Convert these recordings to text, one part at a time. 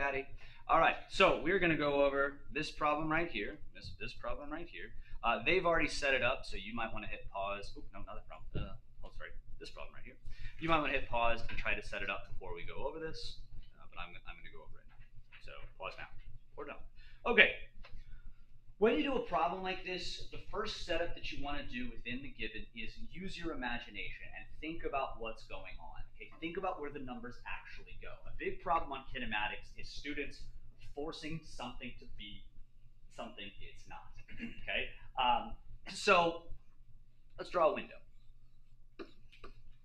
Daddy. All right, so we're going to go over this problem right here. This problem right here. They've already set it up, so you might want to hit pause. Oh, no, not that problem. Oh, sorry, this problem right here. You might want to hit pause and try to set it up before we go over this, but I'm going to go over it now. So pause now or don't. Okay. When you do a problem like this, the first setup that you want to do within the given is use your imagination and think about what's going on. Okay, think about where the numbers actually go. A big problem on kinematics is students forcing something to be something it's not. Okay, so let's draw a window.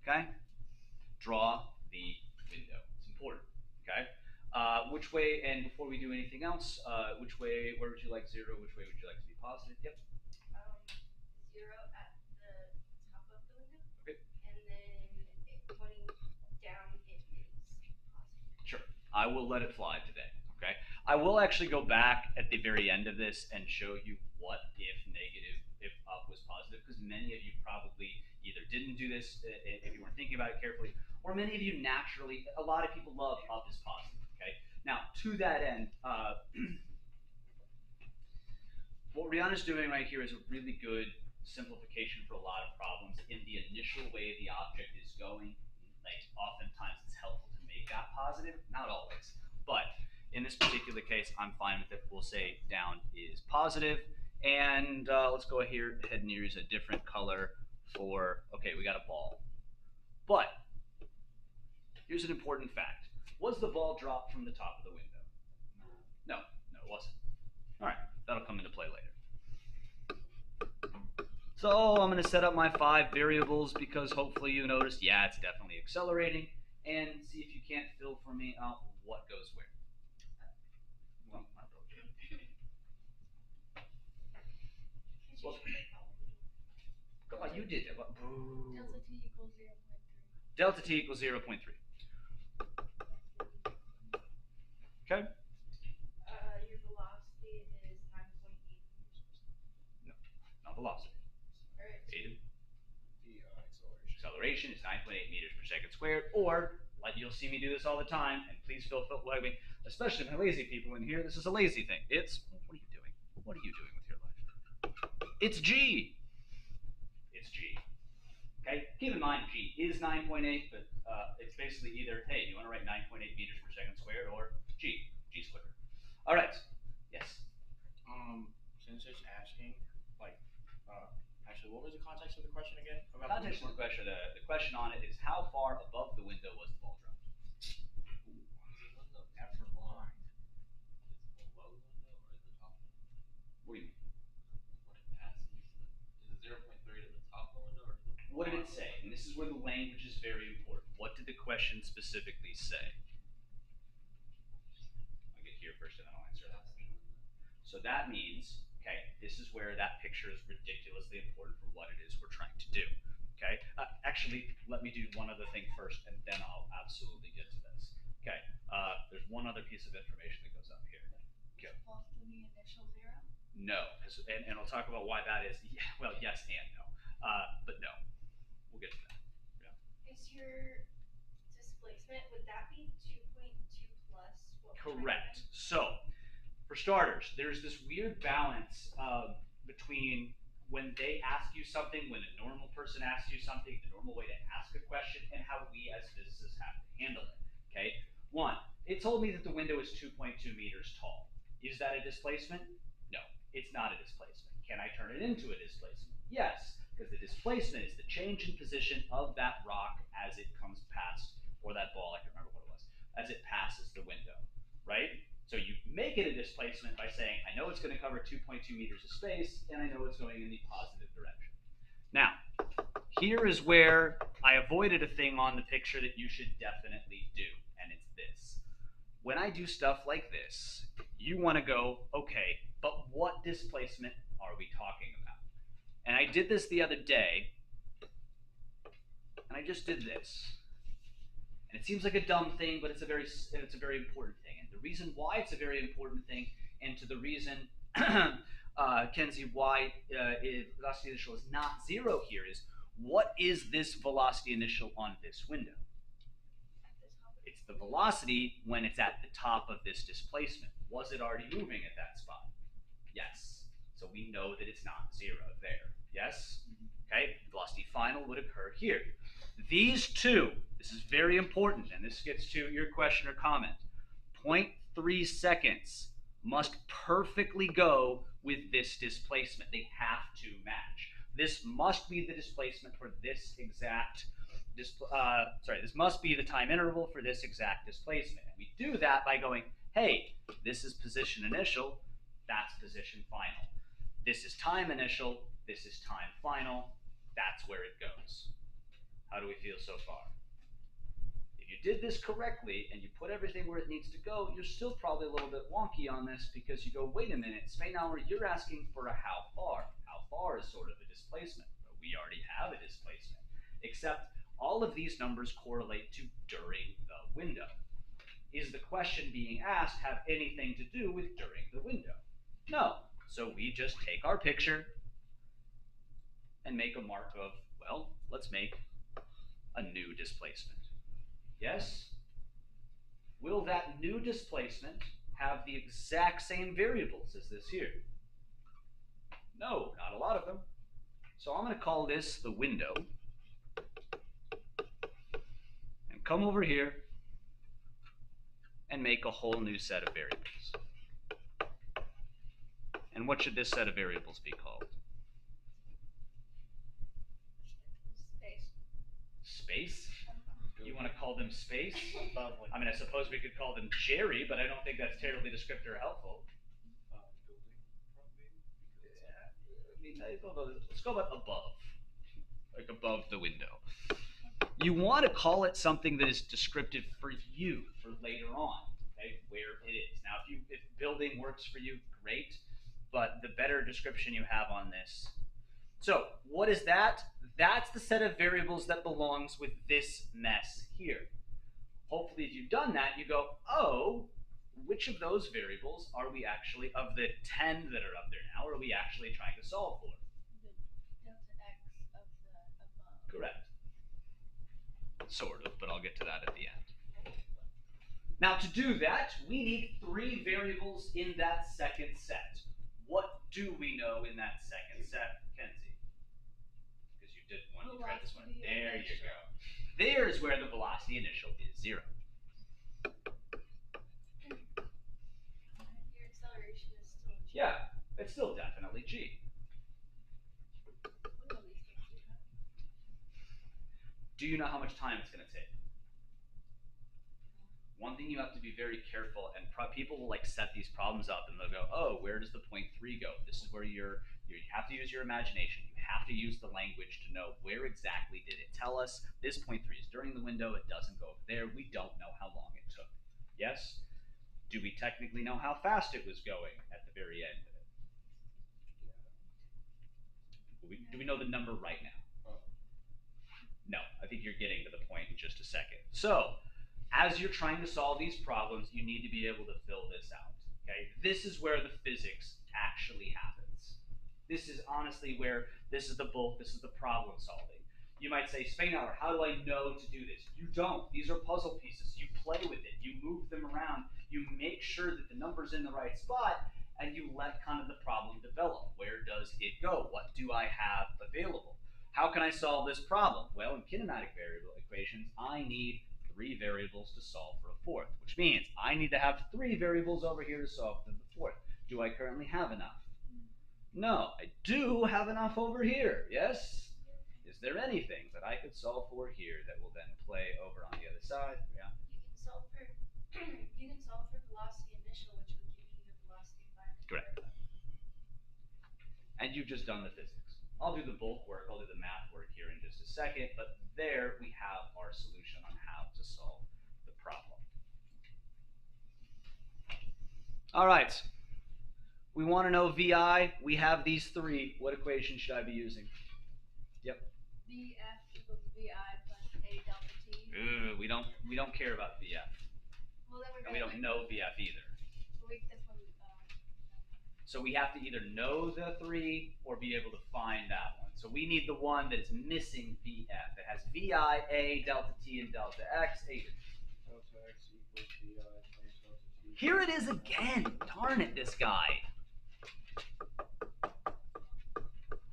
Okay, draw the window. It's important. Okay. Which way, and before we do anything else, which way, where would you like 0? Which way would you like to be positive? Yep. 0 at the top of the window. Okay. And then pointing down, it is positive. Sure. I will let it fly today. Okay. I will actually go back at the very end of this and show you what if negative, if up was positive, because many of you probably either didn't do this if you weren't thinking about it carefully, or many of you naturally, a lot of people love up is positive. Okay. Now, to that end, what Rihanna's doing right here is a really good simplification for a lot of problems. In the initial way the object is going, like oftentimes it's helpful to make that positive, not always. But in this particular case, I'm fine with it. We'll say down is positive. And let's go ahead and use a different color for, okay, we got a ball. But here's an important fact. Was the ball dropped from the top of the window? No, it wasn't. All right, that'll come into play later. So I'm going to set up my 5 variables because hopefully you noticed, yeah, it's definitely accelerating. And see if you can't fill for me out what goes where. Well, not really. Well, come on, you did it. Boo. Delta t Delta t equals 0.3. equals 0.3. Okay. Your velocity is 9.8 meters. No, not velocity. All right. Aiden. The acceleration is 9.8 meters per second squared, or like you'll see me do this all the time, and please feel like me, especially my lazy people in here. This is a lazy thing. It's what are you doing? What are you doing with your life? It's G. It's G. Okay. Keep in mind G is 9.8, but it's basically either hey, you want to write 9.8 meters per second squared, or G squared. All right. Yes. Since it's asking, like, actually, what was the context of the question again? Context of the question. The question on it is how far above the window was the ball dropped? After line, is it below the window or at the top? What do you mean? When it passes, is it 0.3 to the top of the window or to the What did it say? And this is where the language is very important. What did the question specifically say? I'll get here first and then I'll answer that question. So that means, okay, this is where that picture is ridiculously important for what it is we're trying to do. Okay, actually, let me do one other thing first and then I'll absolutely get to this. Okay, there's one other piece of information that goes up here. Go. False to the initial 0? No, and I'll talk about why that is. Yeah, well, yes and no, but no. We'll get to that. Yeah. Is your displacement, would that be 2.2 plus what? Correct. So, for starters, there's this weird balance between when they ask you something, when a normal person asks you something, the normal way to ask a question, and how we as physicists have to handle it. Okay? 1, it told me that the window is 2.2 meters tall. Is that a displacement? No, it's not a displacement. Can I turn it into a displacement? Yes, because the displacement is the change in position of that rock as it comes past, or that ball, I can't remember what it was, as it passes the window, right? So you make it a displacement by saying, I know it's going to cover 2.2 meters of space, and I know it's going in the positive direction. Now, here is where I avoided a thing on the picture that you should definitely do, and it's this. When I do stuff like this, you want to go, okay, but what displacement are we talking about? And I did this the other day, and I just did this. And it seems like a dumb thing, but it's a very important thing. And the reason why it's a very important thing, and to the reason, Kenzie, why velocity initial is not 0 here is, what is this velocity initial on this window? It's the velocity when it's at the top of this displacement. Was it already moving at that spot? Yes. So we know that it's not 0 there. Yes? Okay, velocity final would occur here. These two, this is very important, and this gets to your question or comment. 0.3 seconds must perfectly go with this displacement. They have to match. This must be the displacement for this exact this must be the time interval for this exact displacement. And we do that by going, hey, this is position initial, that's position final. This is time initial, this is time final, that's where it goes. How do we feel so far? If you did this correctly and you put everything where it needs to go, you're still probably a little bit wonky on this because you go, wait a minute, Spainauer, you're asking for a how far. How far is sort of a displacement, but we already have a displacement. Except all of these numbers correlate to during the window. Is the question being asked have anything to do with during the window? No. So we just take our picture and make a mark of, well, let's make a new displacement. Yes? Will that new displacement have the exact same variables as this here? No, not a lot of them. So I'm going to call this the window. And come over here and make a whole new set of variables. And what should this set of variables be called? Space. Space? You want to call them space? I mean, I suppose we could call them Jerry, but I don't think that's terribly descriptive or helpful. Let's go about above, like above the window. You want to call it something that is descriptive for you for later on, okay, where it is. Now, if building works for you, great, but the better description you have on this. So, what is that? That's the set of variables that belongs with this mess here. Hopefully, if you've done that, you go, oh, which of those variables are we actually, of the 10 that are up there now, are we actually trying to solve for? The delta x of the above. Correct. Sort of, but I'll get to that at the end. Now, to do that, we need 3 variables in that second set. What do we know in that second set, Kenzie? Because you did one, you tried this one. There you go. There's where the velocity initial is 0. Your acceleration is still g. Yeah, it's still definitely g. What do all these things do? Do you know how much time it's going to take? One thing you have to be very careful, and people will like set these problems up and they'll go, oh, where does the 0.3 go? This is where you have to use your imagination. You have to use the language to know where exactly did it tell us. This 0.3 is during the window. It doesn't go over there. We don't know how long it took. Yes? Do we technically know how fast it was going at the very end of it? Do we know the number right now? No, I think you're getting to the point in just a second. So, as you're trying to solve these problems, you need to be able to fill this out. Okay? This is where the physics actually happens. This is honestly where this is the bulk, this is the problem solving. You might say, Spainauer, how do I know to do this? You don't. These are puzzle pieces. You play with it. You move them around. You make sure that the number's in the right spot, and you let kind of the problem develop. Where does it go? What do I have available? How can I solve this problem? Well, in kinematic variable equations, I need 3 variables to solve for a fourth, which means I need to have 3 variables over here to solve for the fourth. Do I currently have enough? No, I do have enough over here, yes? Is there anything that I could solve for here that will then play over on the other side? Yeah. You can solve for velocity initial, which would give you the velocity final. Correct. And you've just done the physics. I'll do the bulk work, I'll do the math work here in just a second, but there we have our solution on how to solve the problem. All right. We want to know VI. We have these 3. What equation should I be using? Yep. VF equals VI plus A delta T. We don't care about VF. Well, then we're And we don't know VF either. That's one. So we have to either know the 3 or be able to find that one. So we need the one that is missing VF. It has VI, A, delta T, and delta X. Delta X equals VI times delta T. Here it is again. Darn it, this guy.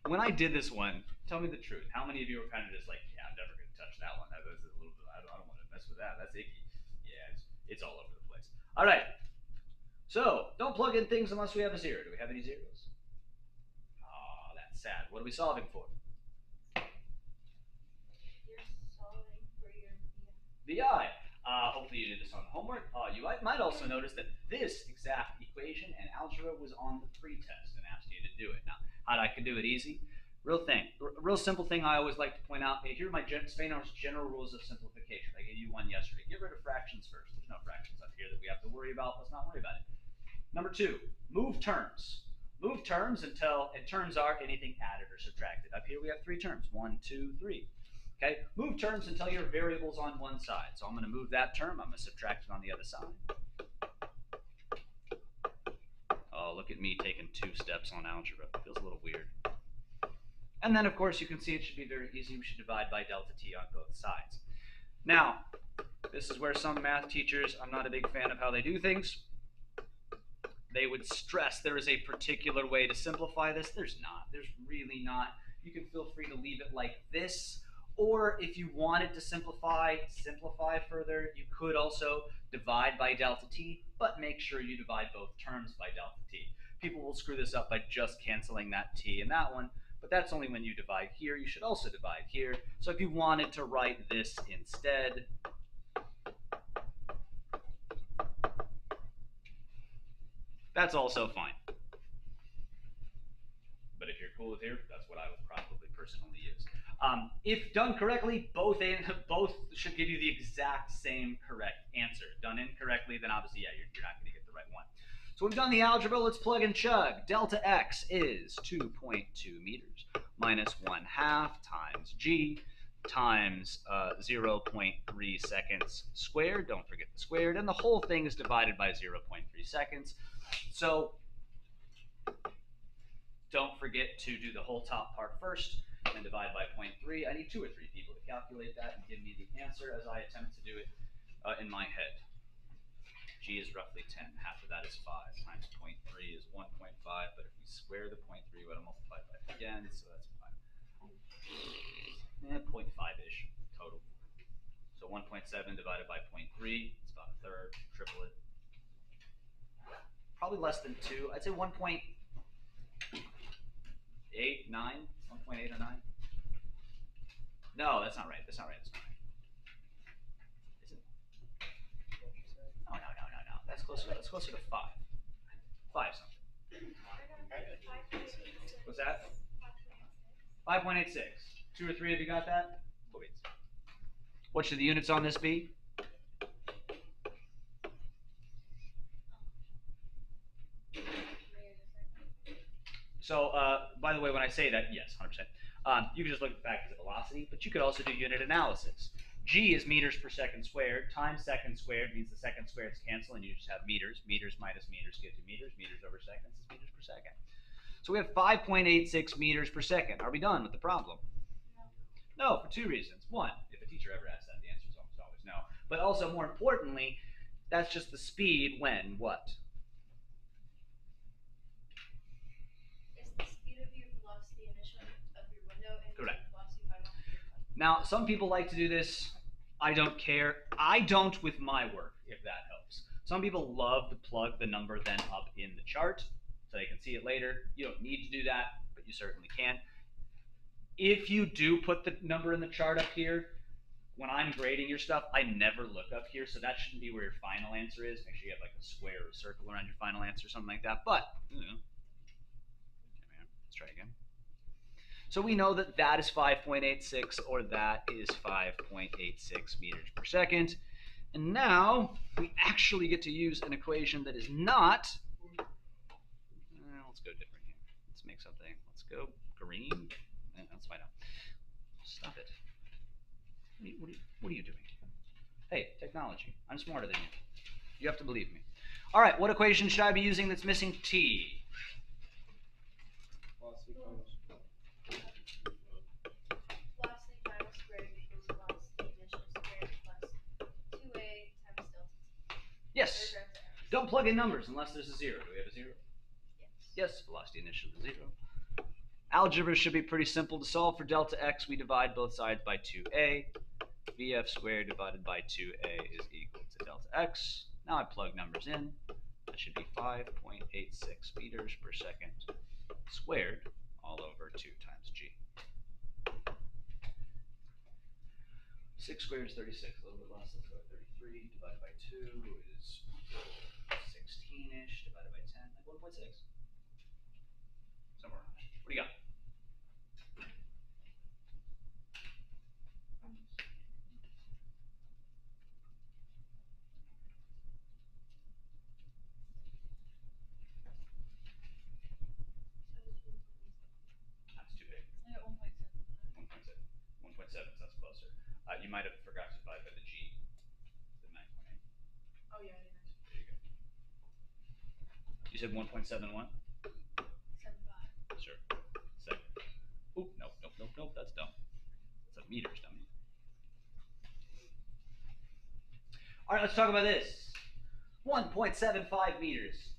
When I did this one, tell me the truth. How many of you were kind of just like, yeah, I'm never going to touch that one. That was a little bit, I don't want to mess with that. That's icky. Yeah, it's all over the place. All right. So, don't plug in things unless we have a zero. Do we have any zeros? Oh, that's sad. What are we solving for? You're solving for your VI. Hopefully you did this on homework. You might also notice that this exact equation in algebra was on the pretest and asked you to do it. Now, how I can do it easy? Real simple thing I always like to point out. Here are my Spainar's general rules of simplification. I gave you one yesterday. Get rid of fractions first. There's no fractions up here that we have to worry about. Let's not worry about it. Number 2, move terms. Move terms until, and terms are anything added or subtracted. Up here we have 3 terms. 1, 2, 3. Okay, move terms until your variable's on one side. So I'm going to move that term. I'm going to subtract it on the other side. Oh, look at me taking 2 steps on algebra. It feels a little weird. And then, of course, you can see it should be very easy. We should divide by delta t on both sides. Now, this is where some math teachers, I'm not a big fan of how they do things. They would stress there is a particular way to simplify this. There's not. There's really not. You can feel free to leave it like this. Or if you wanted to simplify further, you could also divide by delta t, but make sure you divide both terms by delta t. People will screw this up by just canceling that t and that one, but that's only when you divide here. You should also divide here. So if you wanted to write this instead, that's also fine. But if you're cool with here, that's what I would probably personally use. If done correctly, both should give you the exact same correct answer. Done incorrectly, then obviously, yeah, you're not going to get the right one. So we've done the algebra. Let's plug and chug. Delta x is 2.2 meters minus 1/2 times g times 0.3 seconds squared. Don't forget the squared. And the whole thing is divided by 0.3 seconds. So don't forget to do the whole top part first and divide by 0.3. I need 2 or 3 people to calculate that and give me the answer as I attempt to do it in my head. G is roughly 10. Half of that is 5 times 0.3 is 1.5. But if we square the 0.3, we got to multiply by it again, so that's 5. 0.5-ish total. So 1.7 divided by 0.3, it's about 1/3. Triple it. Probably less than 2. I'd say 1.8, 9, 1.8 or 9. No, that's not right. That's not right. That's not right. Is it? Oh, no. That's closer to 5. 5 something. What's that? 5.86. 2 or 3 of you got that? Wait. What should the units on this be? So, by the way, when I say that, yes, 100%. You can just look at the fact of the velocity, but you could also do unit analysis. G is meters per second squared times second squared means the second squareds cancel and you just have meters. Meters minus meters gives you meters. Meters over seconds is meters per second. So we have 5.86 meters per second. Are we done with the problem? No, for 2 reasons. 1, if a teacher ever asks that, the answer is almost always no. But also, more importantly, that's just the speed when what? It's the speed of your velocity initial of your window and Correct. your velocity final of your window. Now, some people like to do this. I don't care. I don't with my work, if that helps. Some people love to plug the number then up in the chart so they can see it later. You don't need to do that, but you certainly can. If you do put the number in the chart up here, when I'm grading your stuff, I never look up here, so that shouldn't be where your final answer is. Make sure you have like a square or a circle around your final answer, something like that. But, you know, let's try again. So we know that that is 5.86 or that is 5.86 meters per second. And now we actually get to use an equation that is not, let's go different here. Let's make something, let's go green. Let's find out. Stop it. What are you doing? Hey, technology, I'm smarter than you. You have to believe me. All right, what equation should I be using that's missing t? Velocity final squared equals velocity initial squared plus 2a times delta t. Yes. Or delta x? Don't plug in numbers unless there's a zero. Do we have a zero? Yes. Yes, velocity initial is 0. Algebra should be pretty simple to solve. For delta x, we divide both sides by 2a. Vf squared divided by 2a is equal to delta x. Now I plug numbers in. That should be 5.86 meters per second squared all over 2 times g. 6 squared is 36, a little bit less. Let's go with 33 divided by 2 is 16-ish divided by 10, like 1.6. Somewhere around there. What do you got? That's too big. I got 1.7. 1.7. 1.7, so that's closer. You might have forgot to divide by the g. The 9.8. Oh yeah, I didn't. There you go. You said 1.71? 7.5. Sure. Second. Oop, nope, that's dumb. It's a meters, dummy. All right, let's talk about this. 1.75 meters.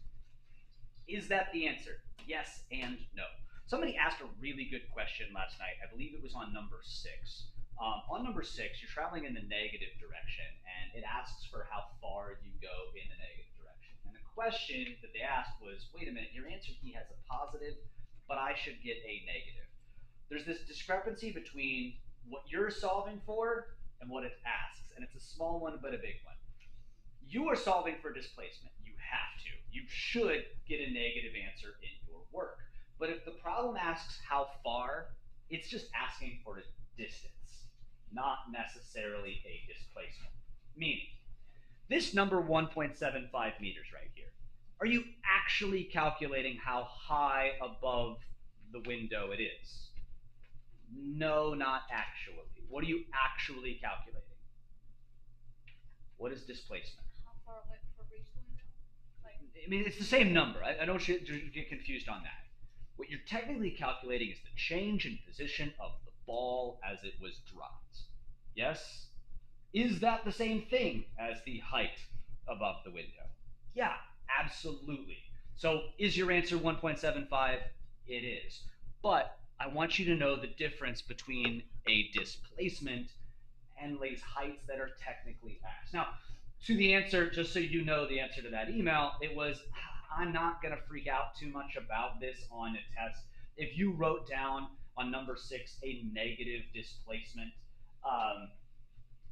Is that the answer? Yes and no. Somebody asked a really good question last night. I believe it was on number 6. On number 6, you're traveling in the negative direction, and it asks for how far you go in the negative direction. And the question that they asked was, wait a minute, your answer key has a positive, but I should get a negative. There's this discrepancy between what you're solving for and what it asks, and it's a small one but a big one. You are solving for displacement. You have to. You should get a negative answer in your work. But if the problem asks how far, it's just asking for a distance, not necessarily a displacement. Meaning, this number 1.75 meters right here, are you actually calculating how high above the window it is? No, not actually. What are you actually calculating? What is displacement? How far away from reach the window? Like, I mean, it's the same number. I don't want you to get confused on that. What you're technically calculating is the change in position of the ball as it was dropped. Yes? Is that the same thing as the height above the window? Yeah, absolutely. So is your answer 1.75? It is. But I want you to know the difference between a displacement and these heights that are technically asked. Now, to the answer, just so you know the answer to that email, it was, I'm not going to freak out too much about this on a test. If you wrote down on number 6 a negative displacement,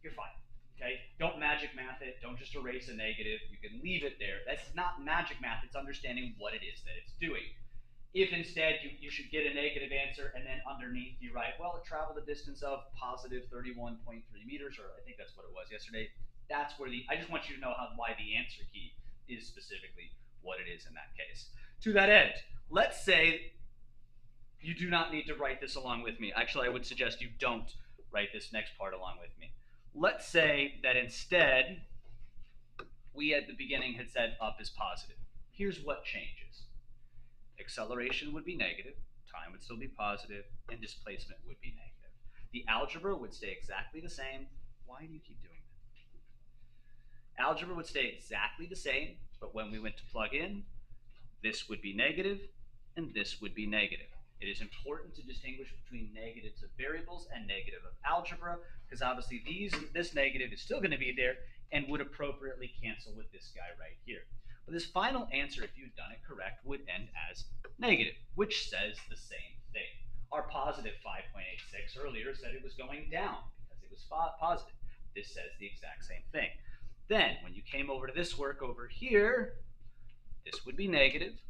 you're fine. Okay? Don't magic math it. Don't just erase a negative. You can leave it there. That's not magic math. It's understanding what it is that it's doing. If instead you should get a negative answer and then underneath you write, well, it traveled a distance of positive 31.3 meters, or I think that's what it was yesterday. That's where I just want you to know why the answer key is specifically what it is in that case. To that end, let's say you do not need to write this along with me. Actually, I would suggest you don't write this next part along with me. Let's say that instead, we at the beginning had said up is positive. Here's what changes. Acceleration would be negative, time would still be positive, and displacement would be negative. The algebra would stay exactly the same. Why do you keep doing that? Algebra would stay exactly the same, but when we went to plug in, this would be negative, and this would be negative. It is important to distinguish between negatives of variables and negative of algebra, because obviously this negative is still going to be there and would appropriately cancel with this guy right here. But this final answer, if you'd done it correct, would end as negative, which says the same thing. Our positive 5.86 earlier said it was going down because it was positive. This says the exact same thing. Then, when you came over to this work over here, this would be negative.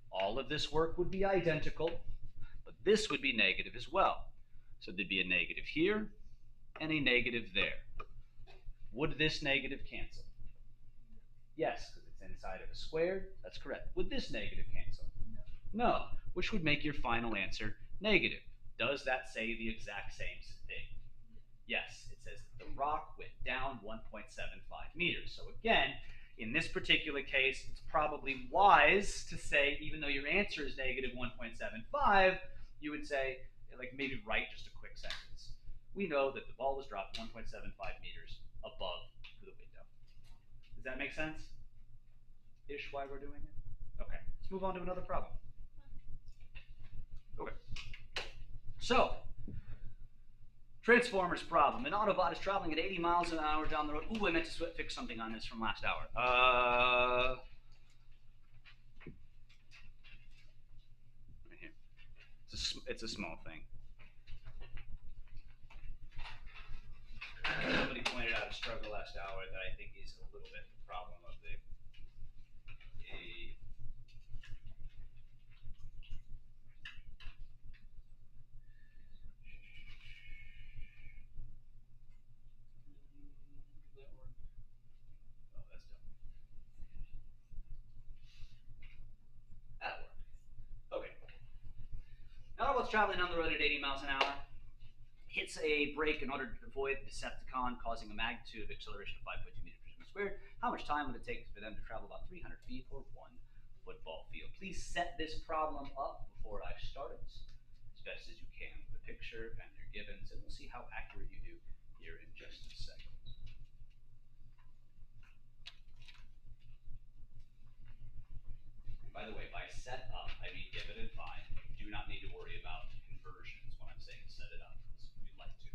All of this work would be identical, but this would be negative as well. So there'd be a negative here and a negative there. Would this negative cancel? Yes, because it's inside of a square. That's correct. Would this negative cancel? No, which would make your final answer negative. Does that say the exact same thing? Yes, it says the rock went down 1.75 meters. So again, in this particular case, it's probably wise to say, even though your answer is negative 1.75, you would say, like maybe write just a quick sentence. We know that the ball was dropped 1.75 meters above the window. Does that make sense? ish why we're doing it? Okay, let's move on to another problem. Okay. So, Transformers problem. An Autobot is traveling at 80 miles an hour down the road. Ooh, I meant to fix something on this from last hour. Right here. It's a small thing. Somebody pointed out a struggle last hour that I think is a little bit the problem of the Oh, that's dumb. That'll work. Okay. Now Autobot's traveling down the road at 80 miles an hour. Hits a brake in order to avoid the Decepticon, causing a magnitude of acceleration of 5.2 meters per second squared. How much time would it take for them to travel about 300 feet or 1 football field? Please set this problem up before I start it as best as you can with a picture and your givens, and we'll see how accurate you do here in just a second. By the way, by set up, I mean given and fine. You do not need to worry about conversions when I'm saying set it up, because we'd like to.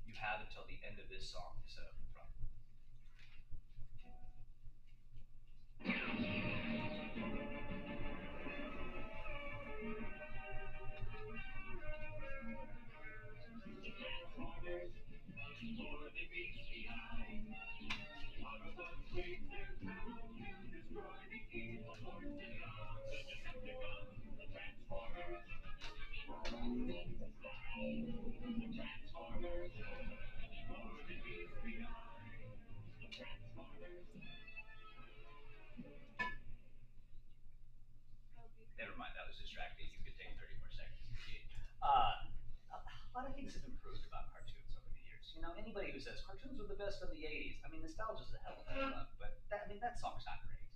You have until the end of this song to set up the problem. Never mind, that was distracting. You could take 30 more seconds. A lot of things have improved about cartoons over the years. You know, anybody who says cartoons were the best of the 80s, I mean, nostalgia's a hell of a lot, but that song's not great.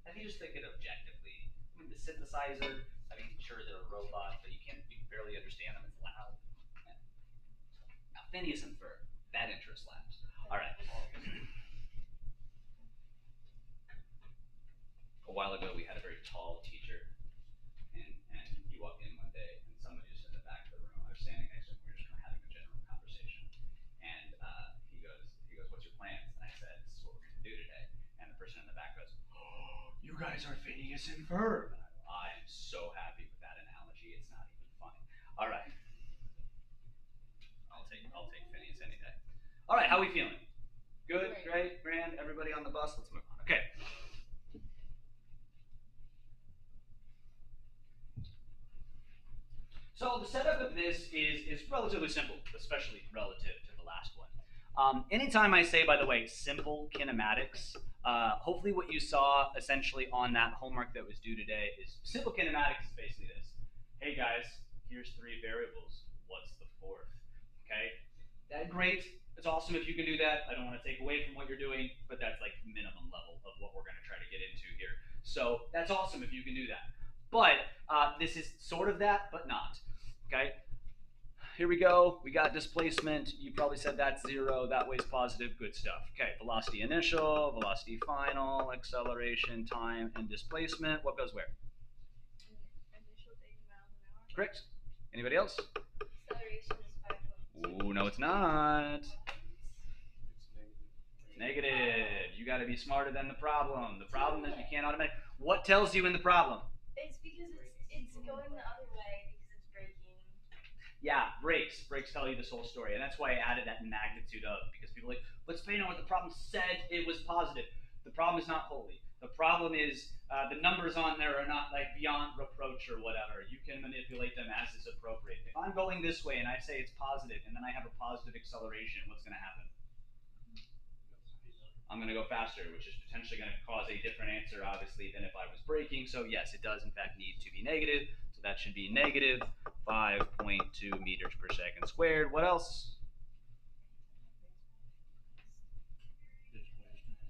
If you just think it objectively, I mean, the synthesizer, I mean, sure, they're a robot, but you can barely understand them. It's loud. Now, Phineas and Ferb, that intro slaps. All right. A while ago, we had a very tall teacher, and he walked in one day, and somebody just in the back of the room. I was standing next to him. We were just kind of having a general conversation, and he goes, "What's your plans?" And I said, "This is what we're going to do today." And the person in the back goes, "Oh, you guys are Phineas and Ferb." And I'm so happy with that analogy. It's not even funny. All right, I'll take Phineas any day. All right, how are we feeling? Good, great, grand. Everybody on the bus. Let's move on. Okay. So the setup of this is relatively simple, especially relative to the last one. Anytime I say, by the way, simple kinematics, hopefully what you saw essentially on that homework that was due today is simple kinematics is basically this. Hey guys, here's 3 variables. What's the 4th? Okay? That's great. It's awesome if you can do that. I don't want to take away from what you're doing, but that's like minimum level of what we're going to try to get into here. So that's awesome if you can do that. But this is sort of that, but not. Okay, here we go. We got displacement. You probably said that's 0. That way's positive. Good stuff. Okay, velocity initial, velocity final, acceleration, time, and displacement. What goes where? Initial 80 miles an hour. Correct. Anybody else? Acceleration is 5.2. Ooh, no, it's not. It's Negative. You got to be smarter than the problem. The problem is you can't automate. What tells you in the problem? It's because it's going the other way because it's braking. Yeah, brakes. Brakes tell you this whole story, and that's why I added that magnitude of, because people are like, but Spano, what the problem said it was positive. The problem is not holy. The problem is the numbers on there are not like beyond reproach or whatever. You can manipulate them as is appropriate. If I'm going this way and I say it's positive, and then I have a positive acceleration, what's going to happen? I'm going to go faster, which is potentially going to cause a different answer, obviously, than if I was braking. So yes, it does in fact need to be negative. So that should be negative 5.2 meters per second squared. What else?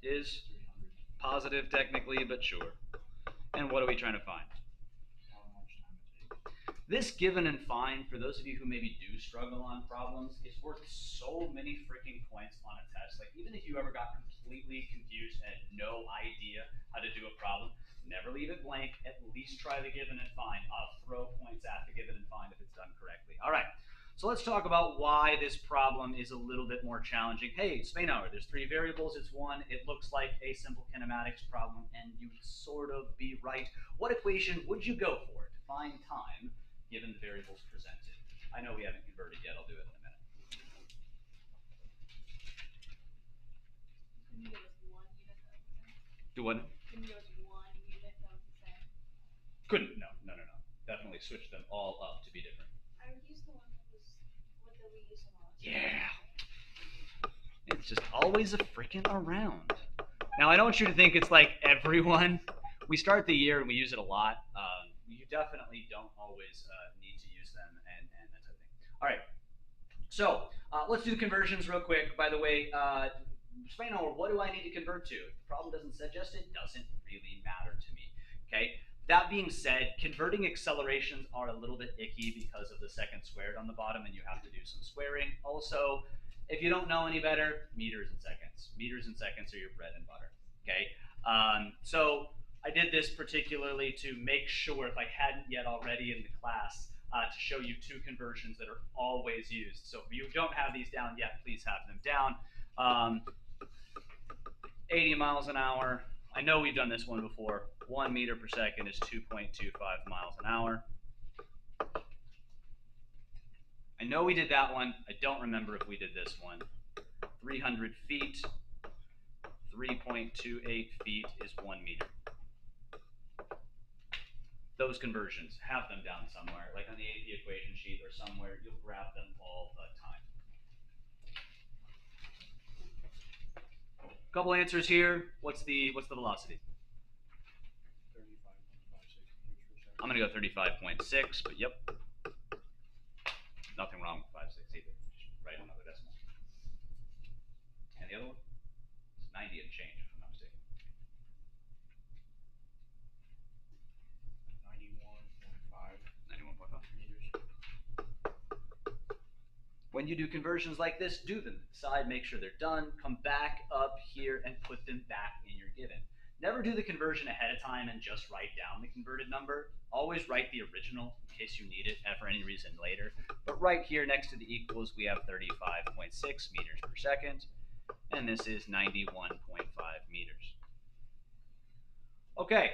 is 300. positive technically, but sure. And what are we trying to find? How much time it takes. This given and find, for those of you who maybe do struggle on problems, is worth so many freaking points on a test. Like, even if you ever got completely confused and had no idea how to do a problem, never leave it blank. At least try the given and find. I'll throw points at the given and find if it's done correctly. All right. So let's talk about why this problem is a little bit more challenging. Hey, Spainhour, there's 3 variables, it's 1. It looks like a simple kinematics problem, and you'd sort of be right. What equation would you go for to find time given the variables presented? I know we haven't converted yet, I'll do it in a minute. Can you give us 1 unit that was the same? Do what? Can you give us 1 unit that was the same? Couldn't, no. Definitely switch them all up to be different. I would use the one that was what we used in last. Yeah. It's just always a freaking around. Now, I don't want you to think it's like everyone. We start the year and we use it a lot. You definitely don't always need to use them and that type of thing. All right. So let's do the conversions real quick. By the way, Spainhour, what do I need to convert to? If the problem doesn't suggest it, doesn't really matter to me. Okay. That being said, converting accelerations are a little bit icky because of the second squared on the bottom, and you have to do some squaring. Also, if you don't know any better, meters and seconds. Meters and seconds are your bread and butter. Okay. So I did this particularly to make sure, if I hadn't yet already in the class, to show you 2 conversions that are always used. So if you don't have these down yet, please have them down. 80 miles an hour. I know we've done this one before. 1 meter per second is 2.25 miles an hour. I know we did that one. I don't remember if we did this one. 300 feet, 3.28 feet is 1 meter. Those conversions, have them down somewhere, like on the AP equation sheet or somewhere. You'll grab them all the time. Couple answers here. What's the velocity? 35.56 meters per second. I'm gonna go 35.6, but yep. Nothing wrong with 5.6 either. Just write another decimal. And the other one? It's 90 and change, if I'm not mistaken. 91.5 91.5. meters. When you do conversions like this, do them. Decide, make sure they're done, come back up here and put them back in your given. Never do the conversion ahead of time and just write down the converted number. Always write the original in case you need it for any reason later. But right here next to the equals, we have 35.6 meters per second, and this is 91.5 meters. Okay.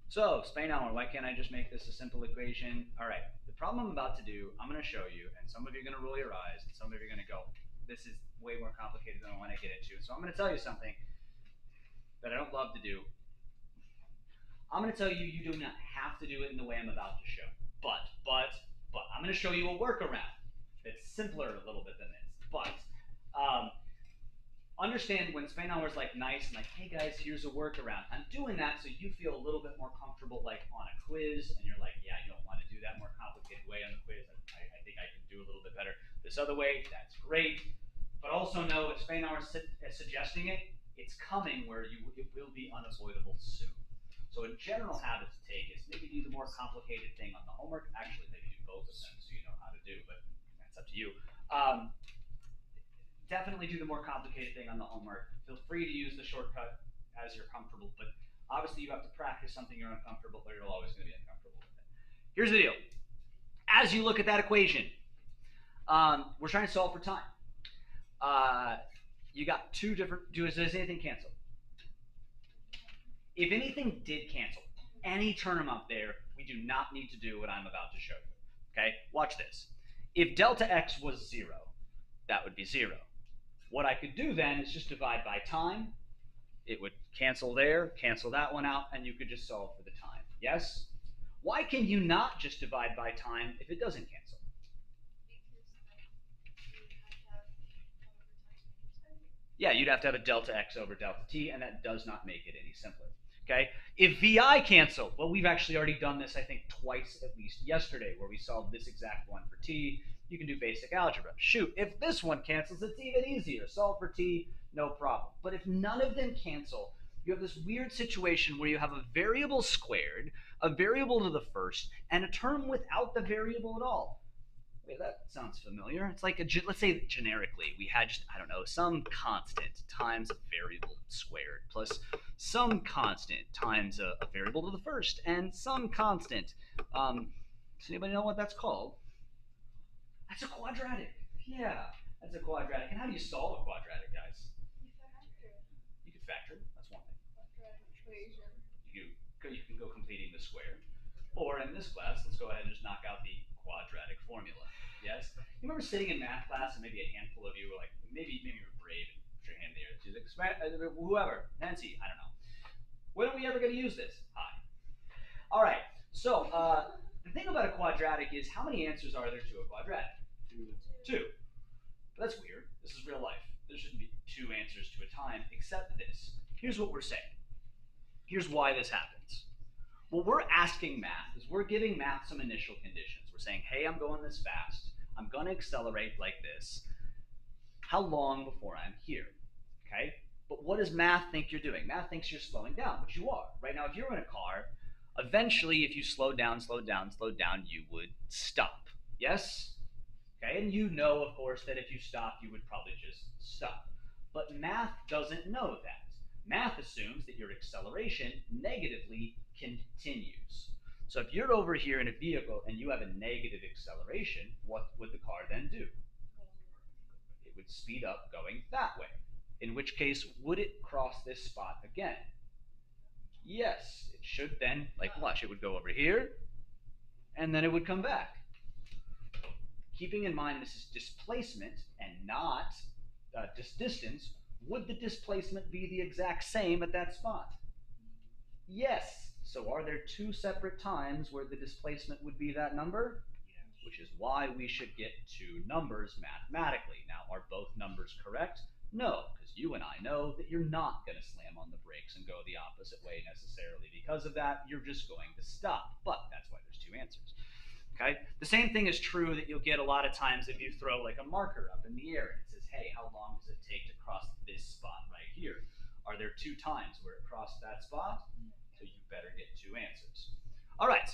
So, Spainhour, why can't I just make this a simple equation? All right, the problem I'm about to do, I'm going to show you, and some of you are going to roll your eyes, and some of you are going to go, this is way more complicated than I want to get into. So I'm going to tell you something that I don't love to do. I'm going to tell you, you do not have to do it in the way I'm about to show. But, I'm going to show you a workaround that's simpler a little bit than this. But, understand when Spainhour's like nice and like, hey guys, here's a workaround. I'm doing that so you feel a little bit more comfortable like on a quiz, and you're like, yeah, you don't want to do that more complicated way on the quiz. I think I can do a little bit better this other way. That's great. But also know if Spainhour is suggesting it, it's coming where it will be unavoidable soon. So a general habit to take is maybe do the more complicated thing on the homework. Actually, maybe do both of them so you know how to do, but that's up to you. Definitely do the more complicated thing on the homework. Feel free to use the shortcut as you're comfortable, but obviously you have to practice something you're uncomfortable, or you're always going to be uncomfortable with it. Here's the deal. As you look at that equation, we're trying to solve for time. You got 2 different, does anything cancel? If anything did cancel, any term up there, we do not need to do what I'm about to show you. Okay, watch this. If delta x was 0, that would be 0. What I could do then is just divide by time. It would cancel there, cancel that one out, and you could just solve for the time. Yes? Why can you not just divide by time if it doesn't cancel? Yeah, you'd have to have a delta x over delta t, and that does not make it any simpler. Okay? If vi cancel, well, we've actually already done this, I think, twice at least yesterday, where we solved this exact one for t. You can do basic algebra. Shoot, if this one cancels, it's even easier. Solve for t, No problem. But if none of them cancel, you have this weird situation where you have a variable squared, a variable to the first, and a term without the variable at all. Wait, that sounds familiar. It's like let's say generically we had just, I don't know, some constant times a variable squared plus some constant times a variable to the first and some constant. Does anybody know what that's called? That's a quadratic. Yeah, that's a quadratic. And how do you solve a quadratic, guys? You could factor it. That's one thing. You can go completing the square. Or in this class, let's go ahead and just knock out the quadratic formula. Yes? You remember sitting in math class and maybe a handful of you were like, maybe you were brave and put your hand there. Whoever, Nancy, I don't know. When are we ever going to use this? Hi. All right. So the thing about a quadratic is how many answers are there to a quadratic? Two. But that's weird. This is real life. There shouldn't be two answers to a time except this. Here's what we're saying. Here's why this happens. What we're asking math is we're giving math some initial conditions. We're saying, hey, I'm going this fast. I'm going to accelerate like this. How long before I'm here? Okay? But what does math think you're doing? Math thinks you're slowing down, which you are. Right now, if you're in a car, eventually, if you slow down, you would stop. Yes? Okay, and you know, of course, that if you stop, you would probably just stop. But math doesn't know that. Math assumes that your acceleration negatively continues. So if you're over here in a vehicle and you have a negative acceleration, what would the car then do? It would speed up going that way. In which case, would it cross this spot again? Yes, it should then, like watch, it would go over here, and then it would come back. Keeping in mind this is displacement and not distance, would the displacement be the exact same at that spot? Yes. So are there two separate times where the displacement would be that number? Yes. Which is why we should get two numbers mathematically. Now, are both numbers correct? No, because you and I know that you're not going to slam on the brakes and go the opposite way necessarily. Because of that, you're just going to stop. But that's why there's two answers. Okay? The same thing is true that you'll get a lot of times if you throw like a marker up in the air and it says, hey, how long does it take to cross this spot right here? Are there two times where it crossed that spot? So you better get two answers. All right.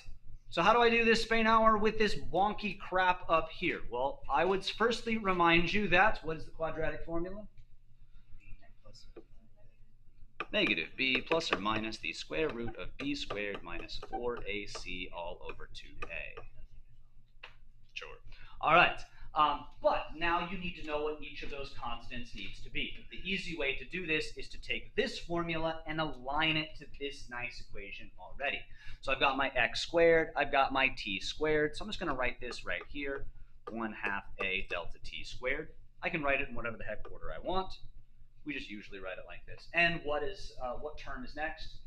So how do I do this Spainhour with this wonky crap up here? Well, I would firstly remind you that, what is the quadratic formula? Negative b plus or minus the square root of b squared minus 4ac all over 2a. Sure. All right. But now you need to know what each of those constants needs to be. The easy way to do this is to take this formula and align it to this nice equation already. So I've got my x squared, I've got my t squared, so I'm just going to write this right here, 1/2 a delta t squared. I can write it in whatever the heck order I want. We just usually write it like this. And what term is next?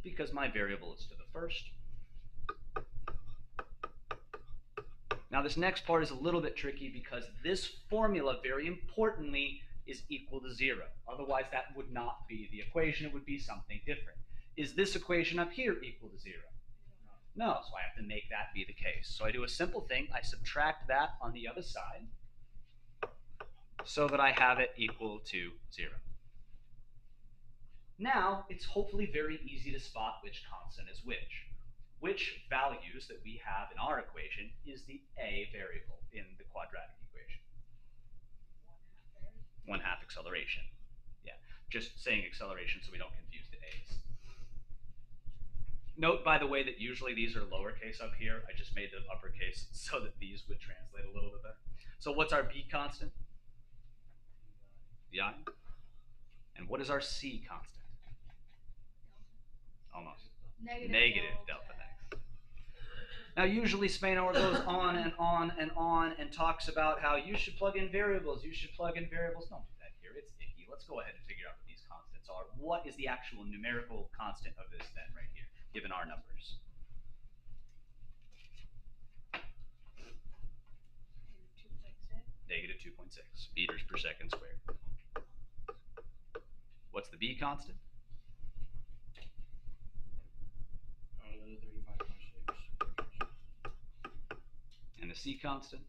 Because my variable is to the first. Now this next part is a little bit tricky because this formula, very importantly, is equal to 0. Otherwise that would not be the equation, it would be something different. Is this equation up here equal to 0? No, so I have to make that be the case. So I do a simple thing, I subtract that on the other side so that I have it equal to 0. Now, it's hopefully very easy to spot which constant is which. Which values that we have in our equation is the a variable in the quadratic equation? 1/2 acceleration. Yeah, just saying acceleration so we don't confuse the a's. Note, by the way, that usually these are lowercase up here. I just made them uppercase so that these would translate a little bit better. So what's our b constant? The I. And what is our c constant? Almost. Negative delta x. Now, usually Spainhour goes on and on and on and talks about how you should plug in variables. You should plug in variables. Don't do that here. It's icky. Let's go ahead and figure out what these constants are. What is the actual numerical constant of this then right here, given our numbers? Negative 2.6 meters per second squared. What's the b constant? 35.6. And the c constant?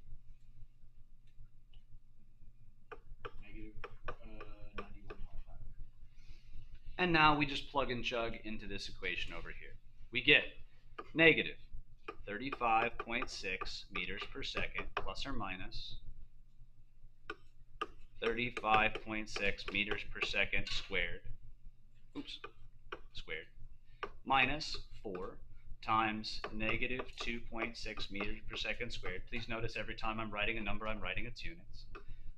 And now we just plug and chug into this equation over here. We get negative 35.6 meters per second plus or minus 35.6 meters per second squared, squared, minus 4 times negative 2.6 meters per second squared. Please notice every time I'm writing a number, I'm writing its units,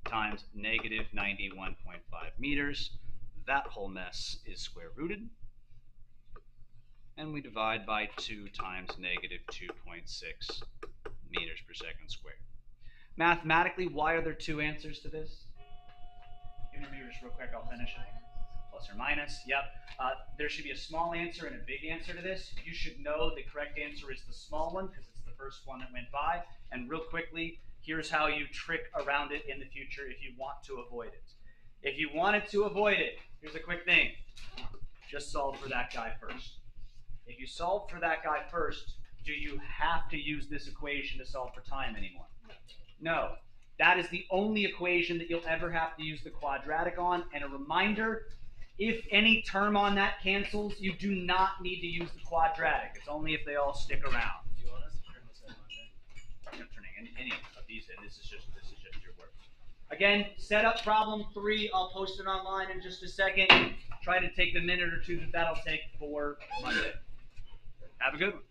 times negative 91.5 meters. That whole mess is square rooted. And we divide by 2 times negative 2.6 meters per second squared. Mathematically, why are there two answers to this? Give me just real quick, I'll finish it. Plus or minus, yep. There should be a small answer and a big answer to this. You should know the correct answer is the small one because it's the first one that went by. And real quickly, here's how you trick around it in the future if you want to avoid it. If you wanted to avoid it, here's a quick thing. Just solve for that guy first. If you solve for that guy first, do you have to use this equation to solve for time anymore? No. That is the only equation that you'll ever have to use the quadratic on. And a reminder, if any term on that cancels, you do not need to use the quadratic. It's only if they all stick around. Do you want us to turn this in Monday? I'm not turning any of these in. This is just your work. Again, set up problem 3. I'll post it online in just a second. Try to take the minute or two that'll take for Monday. Have a good one.